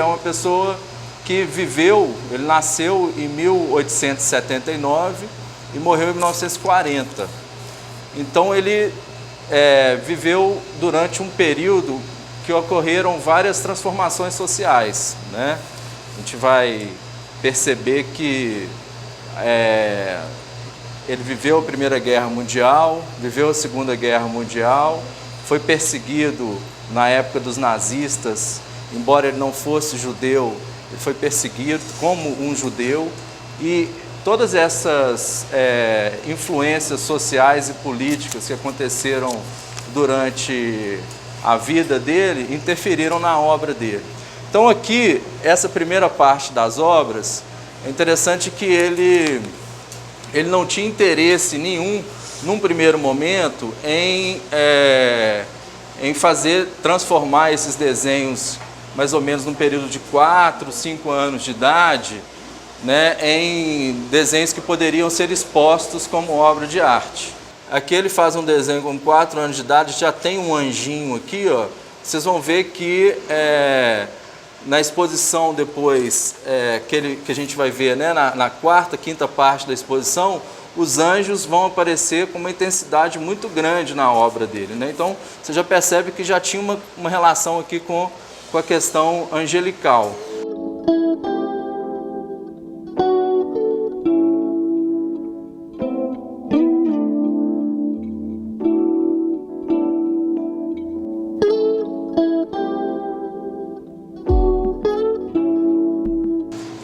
uma pessoa que viveu, ele nasceu em 1879 e morreu em 1940. Então ele viveu durante um período que ocorreram várias transformações sociais, né? A gente vai perceber que ele viveu a Primeira Guerra Mundial, viveu a Segunda Guerra Mundial, foi perseguido na época dos nazistas, embora ele não fosse judeu, ele foi perseguido como um judeu, e todas essas influências sociais e políticas que aconteceram durante a vida dele interferiram na obra dele. Então aqui, essa primeira parte das obras, é interessante que ele não tinha interesse nenhum, num primeiro momento, em transformar esses desenhos, mais ou menos num período de 4, 5 anos de idade, né, em desenhos que poderiam ser expostos como obra de arte. Aqui ele faz um desenho com 4 anos de idade, já tem um anjinho aqui, ó. Vocês vão ver que na exposição depois, que a gente vai ver, né, na quarta, quinta parte da exposição, os anjos vão aparecer com uma intensidade muito grande na obra dele, né? Então você já percebe que já tinha uma relação aqui com a questão angelical.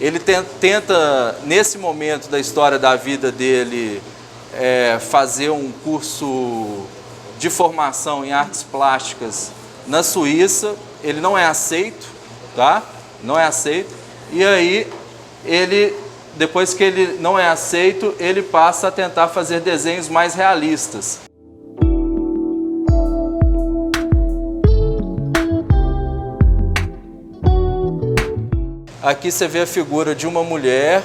Ele tenta, nesse momento da história da vida dele, fazer um curso de formação em artes plásticas na Suíça. Ele não é aceito, tá? Não é aceito. E aí, depois que ele não é aceito, ele passa a tentar fazer desenhos mais realistas. Aqui você vê a figura de uma mulher,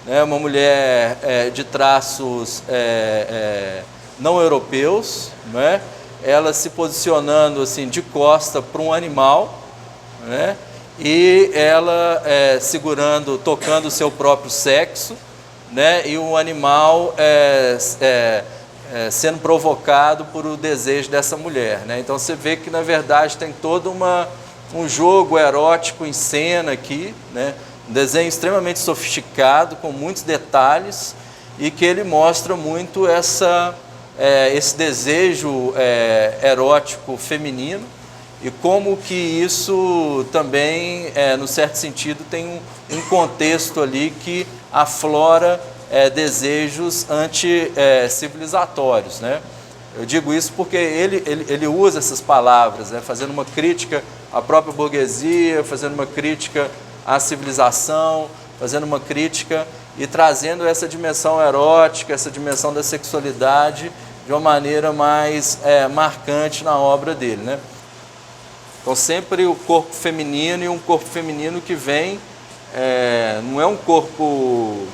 né, uma mulher de traços não europeus, né, ela se posicionando assim de costa para um animal, né, e ela tocando o seu próprio sexo, né, e o animal sendo provocado por o desejo dessa mulher, né. Então você vê que na verdade tem toda um jogo erótico em cena aqui, né? Um desenho extremamente sofisticado, com muitos detalhes, e que ele mostra muito esse desejo erótico feminino, e como que isso também, no certo sentido, tem um contexto ali que aflora desejos anti-civilizatórios, né? Eu digo isso porque ele usa essas palavras, né, fazendo uma crítica à própria burguesia, fazendo uma crítica à civilização, fazendo uma crítica e trazendo essa dimensão erótica, essa dimensão da sexualidade de uma maneira mais marcante na obra dele, né? Então sempre o corpo feminino, e um corpo feminino que vem, não é um corpo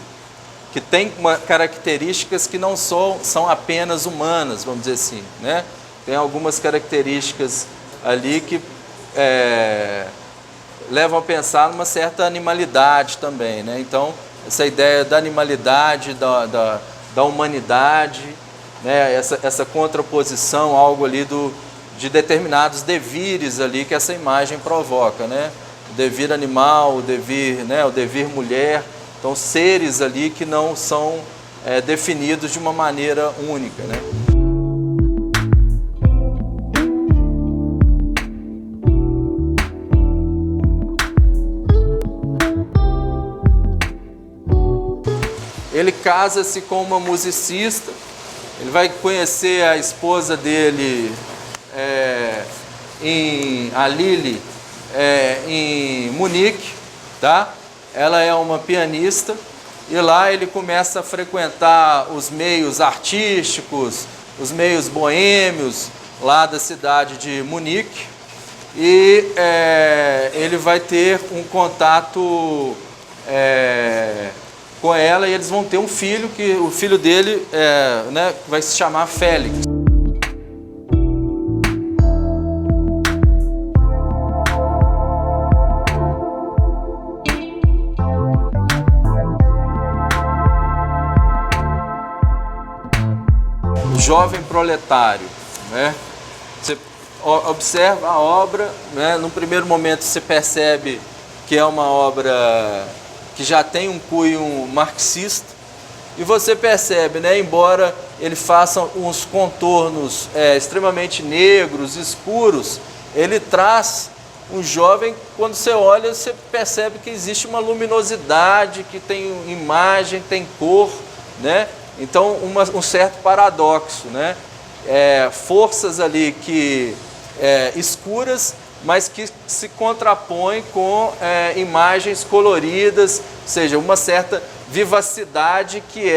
que tem características que não são apenas humanas, vamos dizer assim, né? Tem algumas características ali que levam a pensar numa certa animalidade também, né? Então, essa ideia da animalidade, da humanidade, né? Essa contraposição, algo ali de determinados devires ali que essa imagem provoca, né? O devir animal, o devir mulher. Então, seres ali que não são definidos de uma maneira única, né? Ele casa-se com uma musicista, ele vai conhecer a esposa dele, a Lili, em Munique, tá? Ela é uma pianista, e lá ele começa a frequentar os meios artísticos, os meios boêmios lá da cidade de Munique, e ele vai ter um contato com ela, e eles vão ter um filho, que o filho dele vai se chamar Félix. jovem proletário, né? Você observa a obra, né? No primeiro momento você percebe que é uma obra que já tem um cunho marxista, e você percebe, né, embora ele faça uns contornos extremamente negros, escuros, ele traz um jovem, quando você olha, você percebe que existe uma luminosidade, que tem imagem, tem cor, né? Então, um certo paradoxo, né? Forças ali que escuras, mas que se contrapõem com imagens coloridas, ou seja, uma certa vivacidade que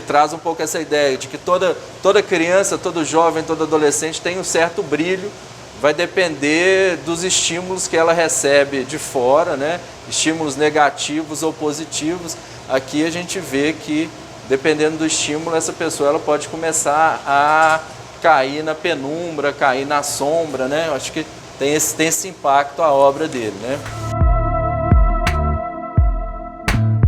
traz um pouco essa ideia de que toda criança, todo jovem, todo adolescente tem um certo brilho, vai depender dos estímulos que ela recebe de fora, né? Estímulos negativos ou positivos. Aqui a gente vê que, dependendo do estímulo, essa pessoa ela pode começar a cair na penumbra, cair na sombra, né? Eu acho que tem esse impacto a obra dele, né?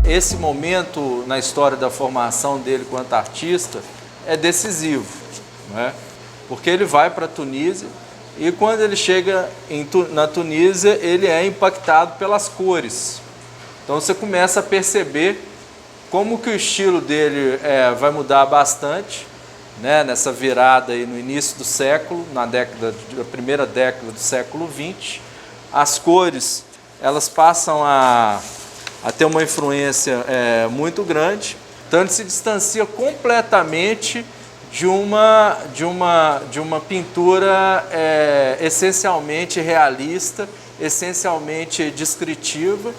Esse momento na história da formação dele quanto artista é decisivo, né? Porque ele vai para a Tunísia e quando ele chega na Tunísia, ele é impactado pelas cores. Então você começa a perceber como que o estilo dele vai mudar bastante, né? Nessa virada aí no início do século, na primeira década do século XX. As cores, elas passam a ter uma influência muito grande, então ele se distancia completamente de uma pintura essencialmente realista, essencialmente descritiva,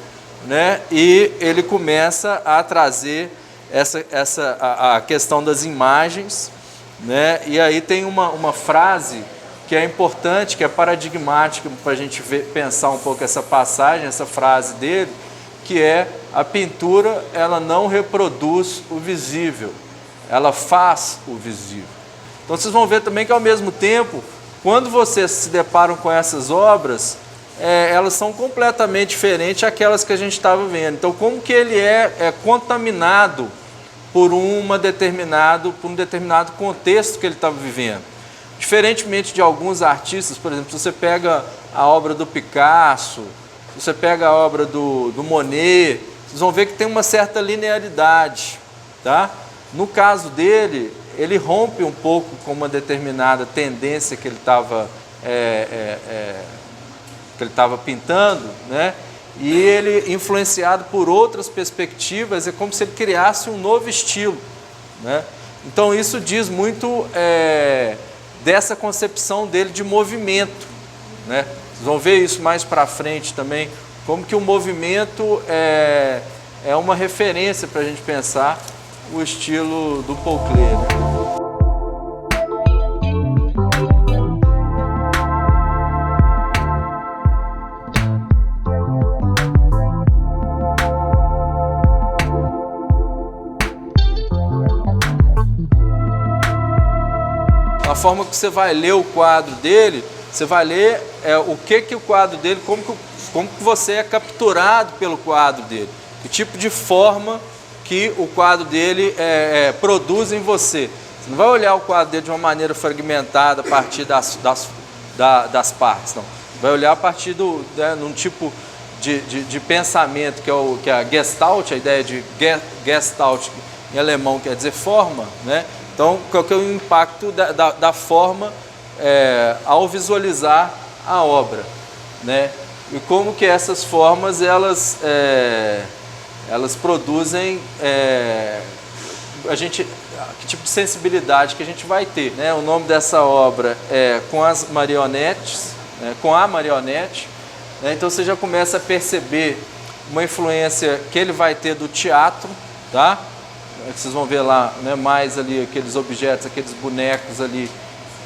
né? E ele começa a trazer a questão das imagens, né? E aí tem uma frase que é importante, que é paradigmática para a gente pensar um pouco essa passagem, essa frase dele, que é: a pintura ela não reproduz o visível, ela faz o visível. Então vocês vão ver também que ao mesmo tempo, quando vocês se deparam com essas obras, elas são completamente diferentes daquelas que a gente estava vendo. Então como que ele é contaminado por um determinado contexto que ele estava vivendo. Diferentemente de alguns artistas, por exemplo, se você pega a obra do Picasso, se você pega a obra do Monet, vocês vão ver que tem uma certa linearidade, tá? No caso dele, ele rompe um pouco com uma determinada tendência que ele estava pintando, né? E ele, influenciado por outras perspectivas, é como se ele criasse um novo estilo, né? Então isso diz muito dessa concepção dele de movimento, né? Vocês vão ver isso mais para frente também, como que o movimento é uma referência para a gente pensar o estilo do Paul Klee, né? A forma que você vai ler o quadro dele, você vai ler o que o quadro dele, como que você é capturado pelo quadro dele, que tipo de forma que o quadro dele produz em você. Você não vai olhar o quadro dele de uma maneira fragmentada a partir das partes, não. Você vai olhar a partir num tipo de pensamento que é a Gestalt, a ideia de Gestalt em alemão quer dizer forma, né? Então, qual que é o impacto da forma ao visualizar a obra, né? E como que essas formas elas produzem que tipo de sensibilidade que a gente vai ter, né? O nome dessa obra é Com as Marionetes, né? Com a Marionete, né? Então você já começa a perceber uma influência que ele vai ter do teatro, tá? Vocês vão ver lá, né, mais ali aqueles objetos, aqueles bonecos ali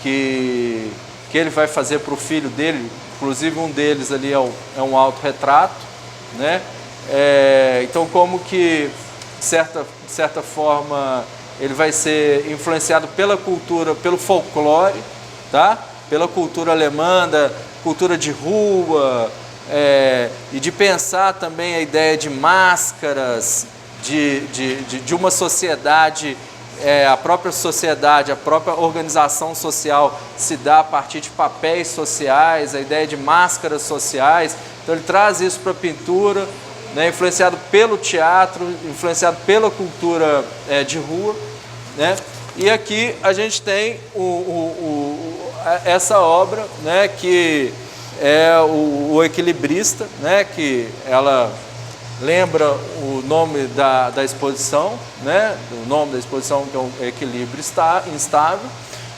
que ele vai fazer para o filho dele, inclusive um deles ali é um autorretrato, né? Então como que, de certa forma, ele vai ser influenciado pela cultura, pelo folclore, tá? Pela cultura alemã, da cultura de rua, e de pensar também a ideia de máscaras, de uma sociedade a própria sociedade, a própria organização social se dá a partir de papéis sociais, a ideia de máscaras sociais. Então ele traz isso para a pintura, né, influenciado pelo teatro, influenciado pela cultura de rua, né? E aqui a gente tem essa obra, né, que é o Equilibrista, né, que ela lembra o nome da exposição, né, o nome da exposição que é o Equilíbrio Instável,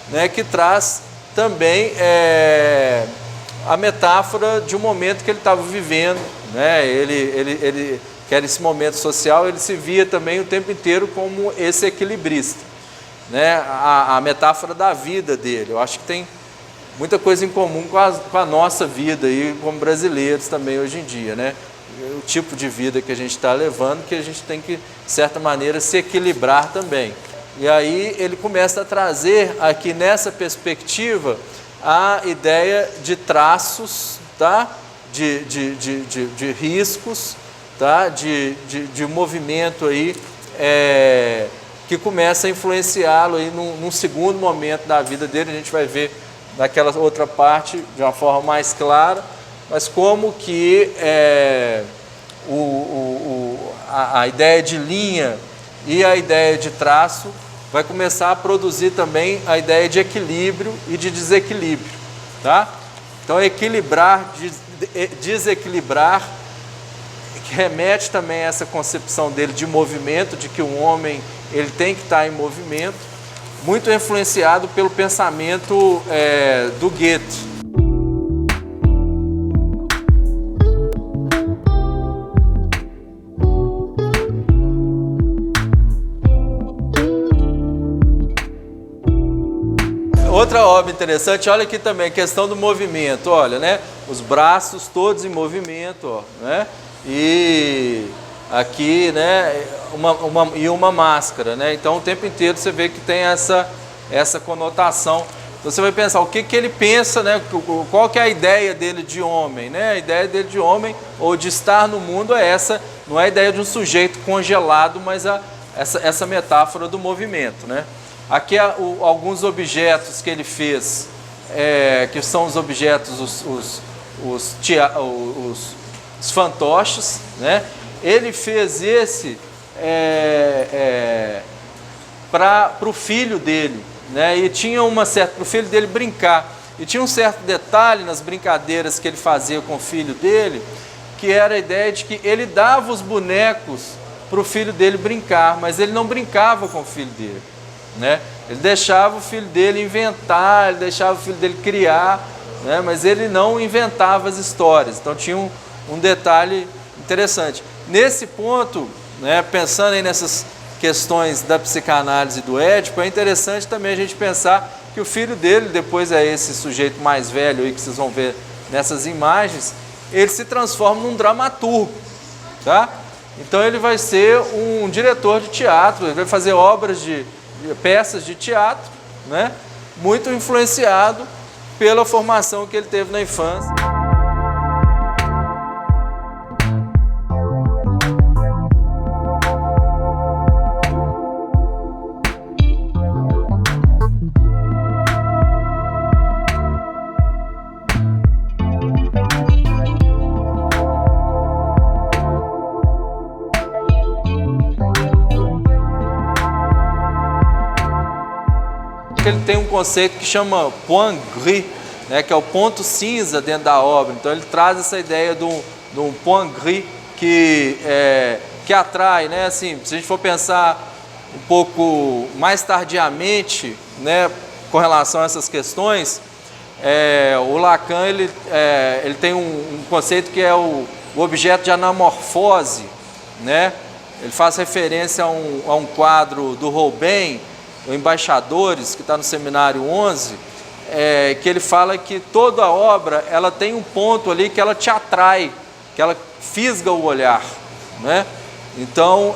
né, que traz também a metáfora de um momento que ele estava vivendo, né, ele que era esse momento social, ele se via também o tempo inteiro como esse equilibrista, né, a metáfora da vida dele. Eu acho que tem muita coisa em comum com a nossa vida aí, como brasileiros também hoje em dia, né? O tipo de vida que a gente está levando, que a gente tem que, de certa maneira, se equilibrar também. E aí ele começa a trazer aqui nessa perspectiva a ideia de traços, tá? de riscos, tá? de movimento aí, que começa a influenciá-lo aí num segundo momento da vida dele. A gente vai ver naquela outra parte de uma forma mais clara, mas como que a ideia de linha e a ideia de traço vai começar a produzir também a ideia de equilíbrio e de desequilíbrio, tá? Então equilibrar, desequilibrar, que remete também a essa concepção dele de movimento, de que um homem ele tem que estar em movimento, muito influenciado pelo pensamento do Goethe. Outra obra interessante, olha aqui também, a questão do movimento, olha, né? Os braços todos em movimento, ó, né? E aqui, né? Uma máscara, né? Então o tempo inteiro você vê que tem essa conotação. Então você vai pensar, o que ele pensa, né? Qual que é a ideia dele de homem, né? A ideia dele de homem ou de estar no mundo é essa, não é a ideia de um sujeito congelado, mas essa metáfora do movimento, né? Aqui alguns objetos que ele fez, que são os objetos, os fantoches, né? Ele fez esse para o filho dele, né? E tinha para o filho dele brincar. E tinha um certo detalhe nas brincadeiras que ele fazia com o filho dele, que era a ideia de que ele dava os bonecos para o filho dele brincar, mas ele não brincava com o filho dele, né? Ele deixava o filho dele inventar, ele deixava o filho dele criar, né? Mas ele não inventava as histórias. Então tinha um detalhe interessante. Nesse ponto, né, pensando aí nessas questões da psicanálise do Édipo, é interessante também a gente pensar que o filho dele, depois é esse sujeito mais velho aí que vocês vão ver nessas imagens, ele se transforma num dramaturgo, tá? Então ele vai ser um diretor de teatro, ele vai fazer obras peças de teatro, né? Muito influenciado pela formação que ele teve na infância. Ele tem um conceito que chama point gris, né, que é o ponto cinza dentro da obra. Então ele traz essa ideia de um point gris que atrai, né? Assim, se a gente for pensar um pouco mais tardiamente, né, com relação a essas questões, o Lacan ele tem um conceito que é o objeto de anamorfose, né? Ele faz referência a um quadro do Robin, o Embaixadores, que está no Seminário 11, que ele fala que toda obra ela tem um ponto ali que ela te atrai, que ela fisga o olhar, né? Então,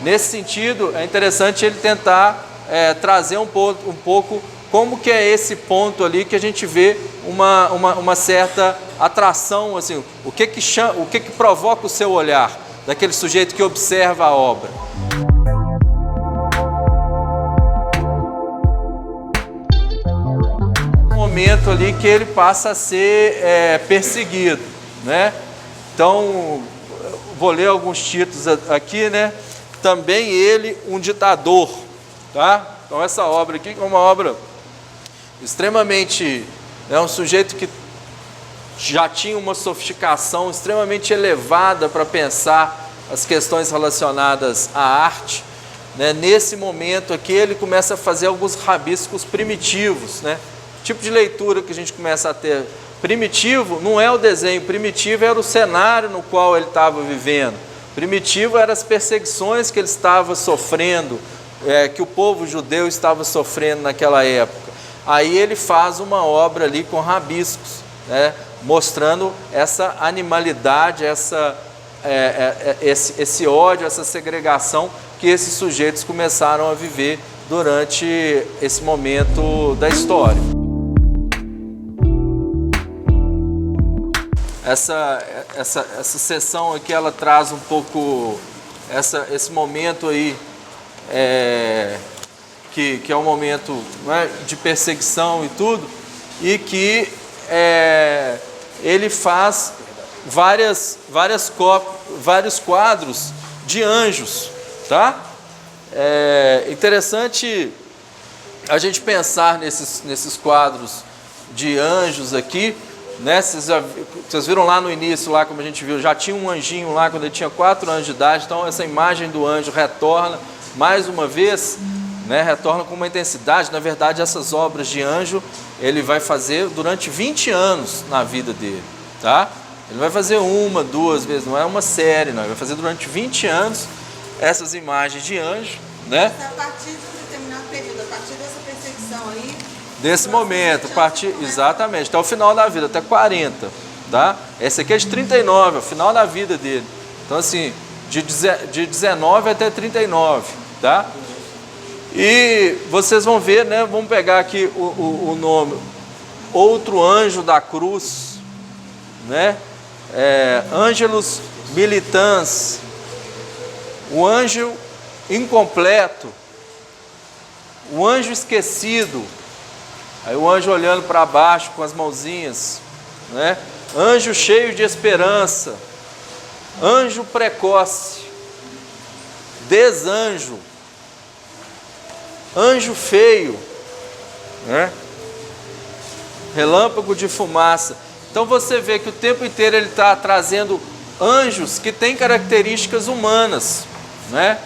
nesse sentido, é interessante ele tentar trazer um pouco como que é esse ponto ali que a gente vê uma certa atração, assim, o que provoca o seu olhar, daquele sujeito que observa a obra. momento ali que ele passa a ser perseguido, né? Então, vou ler alguns títulos aqui, né? Também ele, um ditador, tá? Então, essa obra aqui é uma obra extremamente, um sujeito que já tinha uma sofisticação extremamente elevada para pensar as questões relacionadas à arte, né? Nesse momento aqui ele começa a fazer alguns rabiscos primitivos, né? O tipo de leitura que a gente começa a ter primitivo não é o desenho, primitivo era o cenário no qual ele estava vivendo, primitivo eram as perseguições que ele estava sofrendo, que o povo judeu estava sofrendo naquela época. Aí ele faz uma obra ali com rabiscos, né? Mostrando essa animalidade, esse ódio, essa segregação que esses sujeitos começaram a viver durante esse momento da história. Essa sessão aqui, ela traz um pouco esse momento aí, que é um momento, né, de perseguição e tudo, e que ele faz vários quadros de anjos, tá? É interessante a gente pensar nesses quadros de anjos aqui, né? Vocês viram lá no início, lá como a gente viu, já tinha um anjinho lá quando ele tinha 4 anos de idade, então essa imagem do anjo retorna mais uma vez, né? Retorna com uma intensidade. Na verdade, essas obras de anjo ele vai fazer durante 20 anos na vida dele, tá? Ele vai fazer 1, 2 vezes, não é uma série, não. Ele vai fazer durante 20 anos essas imagens de anjo, né? A partir de um determinado período, a partir dessa perseguição aí... Desse momento, exatamente, até o final da vida, até 40, tá? Esse aqui é de 39, é o final da vida dele. Então, assim, de 19 até 39, tá? E vocês vão ver, né? Vamos pegar aqui o nome, outro anjo da cruz, né? Angelus Militans, o anjo incompleto, o anjo esquecido. Aí o anjo olhando para baixo com as mãozinhas, né? Anjo cheio de esperança, anjo precoce, desanjo, anjo feio, né? Relâmpago de fumaça. Então você vê que o tempo inteiro ele está trazendo anjos que têm características humanas, né?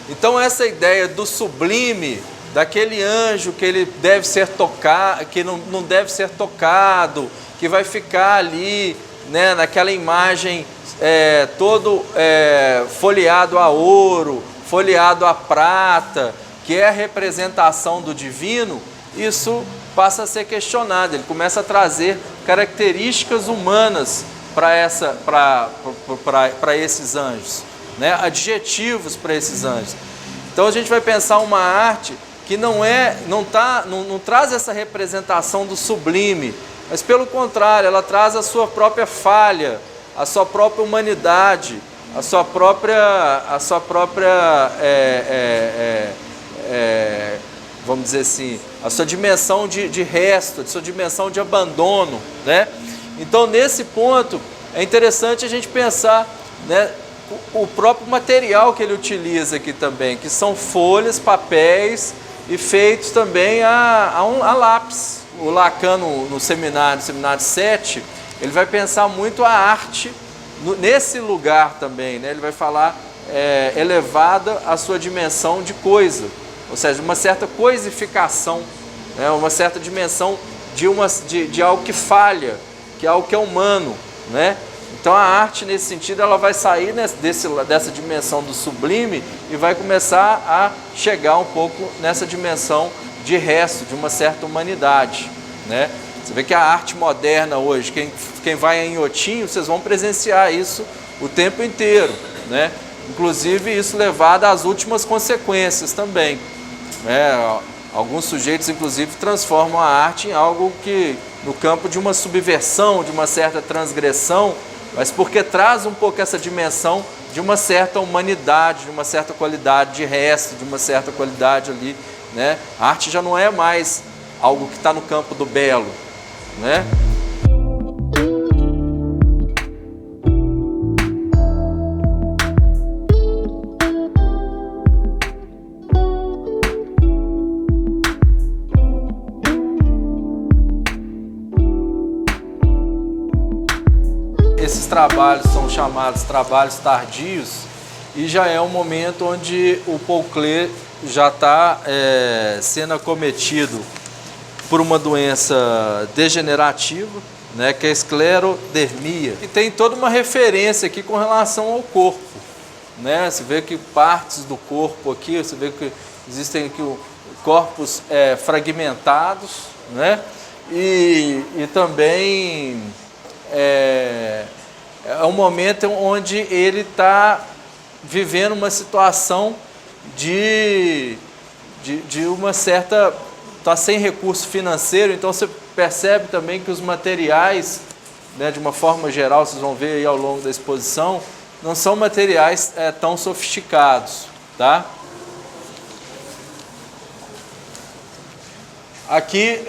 Então essa ideia do sublime, daquele anjo que ele deve ser tocado, que não deve ser tocado, que vai ficar ali, né, naquela imagem todo folheado a ouro, folheado a prata, que é a representação do divino, isso passa a ser questionado. Ele começa a trazer características humanas para esses anjos, né? Adjetivos para esses anjos. Então a gente vai pensar uma arte que não traz essa representação do sublime, mas pelo contrário, ela traz a sua própria falha, a sua própria humanidade, a sua própria vamos dizer assim, a sua dimensão de resto, a sua dimensão de abandono, né? Então, nesse ponto, é interessante a gente pensar, né, o próprio material que ele utiliza aqui também, que são folhas, papéis e feitos também a lápis. O Lacan, no seminário 7, ele vai pensar muito a arte nesse lugar também, né? Ele vai falar elevada à sua dimensão de coisa, ou seja, uma certa coisificação, né? Uma certa dimensão de algo que falha, que é algo que é humano, né? Então a arte, nesse sentido, ela vai sair dessa dimensão do sublime e vai começar a chegar um pouco nessa dimensão de resto, de uma certa humanidade, né? Você vê que a arte moderna hoje, quem vai em Inhotim, vocês vão presenciar isso o tempo inteiro, né? Inclusive isso levado às últimas consequências também, né? Alguns sujeitos, inclusive, transformam a arte em algo que, no campo de uma subversão, de uma certa transgressão, mas porque traz um pouco essa dimensão de uma certa humanidade, de uma certa qualidade de resto, de uma certa qualidade ali, né? A arte já não é mais algo que está no campo do belo, né? Esses trabalhos são chamados trabalhos tardios e já é um momento onde o Paul Klee já está sendo acometido por uma doença degenerativa, né, que é a esclerodermia. E tem toda uma referência aqui com relação ao corpo, né? Você vê que partes do corpo aqui, você vê que existem aqui corpos fragmentados, né? E também é um momento onde ele está vivendo uma situação de uma certa... está sem recurso financeiro, então você percebe também que os materiais, né, de uma forma geral, vocês vão ver aí ao longo da exposição, não são materiais tão sofisticados, tá? Aqui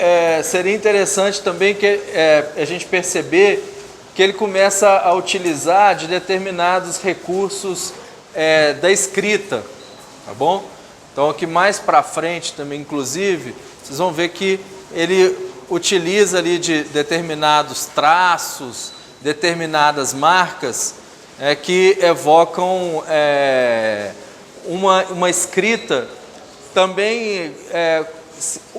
seria interessante também que a gente perceber que ele começa a utilizar de determinados recursos da escrita, tá bom? Então aqui mais para frente também, inclusive, vocês vão ver que ele utiliza ali de determinados traços, determinadas marcas que evocam uma escrita, também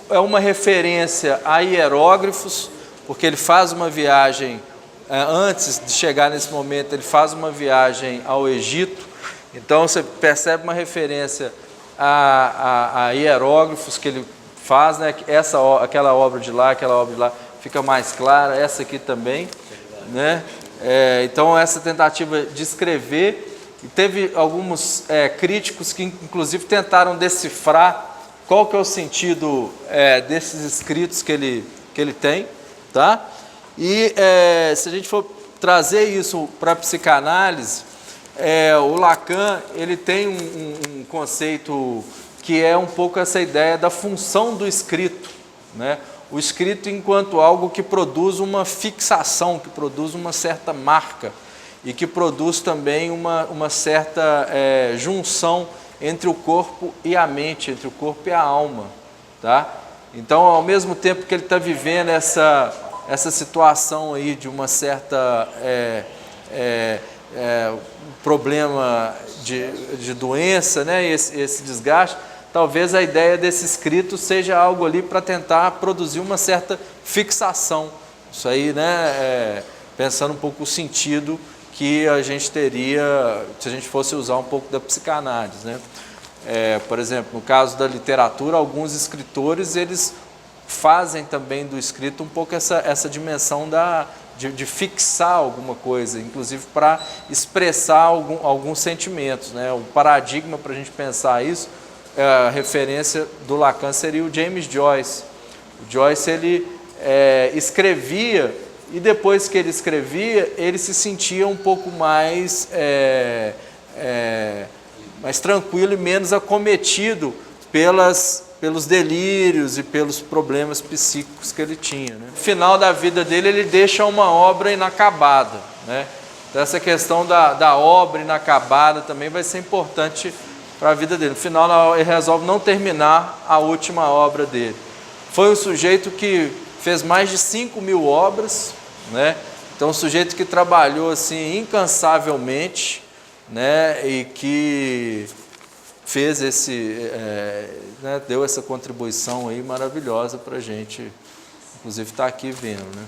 é uma referência a hieróglifos, porque ele faz uma viagem, antes de chegar nesse momento, ele faz uma viagem ao Egito, então você percebe uma referência a hieróglifos que ele faz, né? Aquela obra de lá fica mais clara, essa aqui também, né? Então essa tentativa de escrever, e teve alguns críticos que inclusive tentaram decifrar qual que é o sentido desses escritos que ele tem, tá? E se a gente for trazer isso para a psicanálise, o Lacan ele tem um conceito que é um pouco essa ideia da função do escrito, né? O escrito enquanto algo que produz uma fixação, que produz uma certa marca e que produz também uma certa junção entre o corpo e a mente, entre o corpo e a alma, tá? Então, ao mesmo tempo que ele está vivendo essa situação aí de uma certa problema de doença, né? Esse desgaste, talvez a ideia desse escrito seja algo ali para tentar produzir uma certa fixação. Isso aí, né? Pensando um pouco o sentido que a gente teria se a gente fosse usar um pouco da psicanálise, né? Por exemplo, no caso da literatura, alguns escritores eles fazem também do escrito um pouco essa dimensão de fixar alguma coisa, inclusive para expressar alguns sentimentos, né? O paradigma para a gente pensar isso, a referência do Lacan seria o James Joyce. O Joyce ele escrevia, e depois que ele escrevia, ele se sentia um pouco mais tranquilo e menos acometido pelos delírios e pelos problemas psíquicos que ele tinha, né? No final da vida dele, ele deixa uma obra inacabada, né? Então, essa questão da obra inacabada também vai ser importante para a vida dele. No final, ele resolve não terminar a última obra dele. Foi um sujeito que fez mais de 5.000 obras, né? Então, um sujeito que trabalhou assim incansavelmente, né? E que fez deu essa contribuição aí maravilhosa para a gente, inclusive está aqui vendo, né?